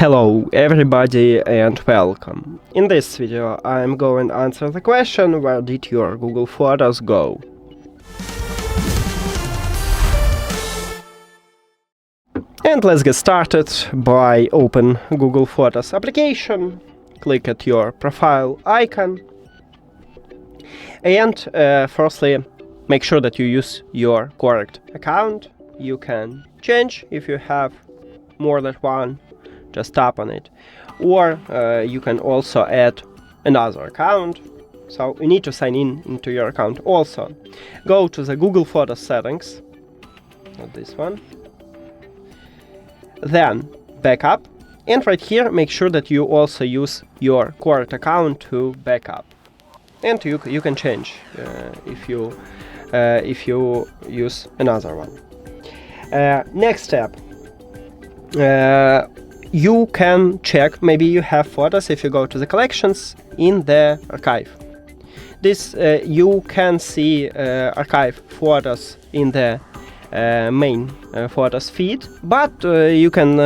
Hello everybody and welcome. In this video I'm going to answer the question, where did your Google Photos go? And let's get started by open Google Photos application, click at your profile icon, and firstly make sure that you use your correct account. You can change if you have more than one, just tap on it, or you can also add another account, so you need to sign in into your account. Also go to the Google Photos settings, not this one, then backup, and right here make sure that you also use your correct account to backup, and you can change if you use another one. Next step, you can check, maybe you have photos if you go to the collections in the archive. This you can see archive photos in the main photos feed, but you can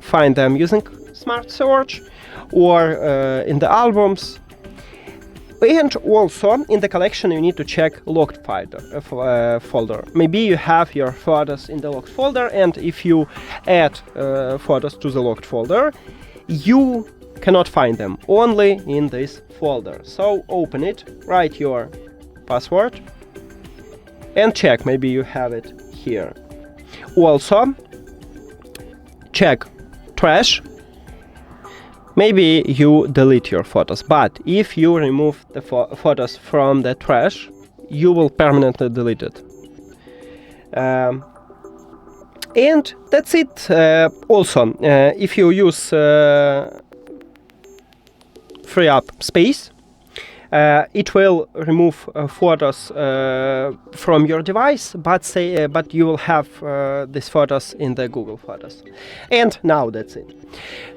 find them using Smart Search or in the albums. And also in the collection you need to check locked folder. Maybe you have your photos in the locked folder, and if you add photos to the locked folder, you cannot find them, only in this folder. So open it, write your password, and check, maybe you have it here. Also check trash. Maybe you delete your photos, but if you remove the photos from the trash, you will permanently delete it. And that's it. Also, if you use free up space, it will remove photos from your device, but you will have these photos in the Google Photos. And now that's it.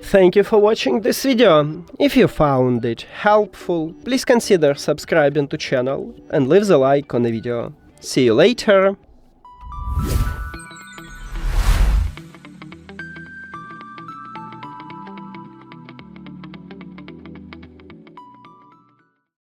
Thank you for watching this video. If you found it helpful, please consider subscribing to channel and leave the like on the video. See you later.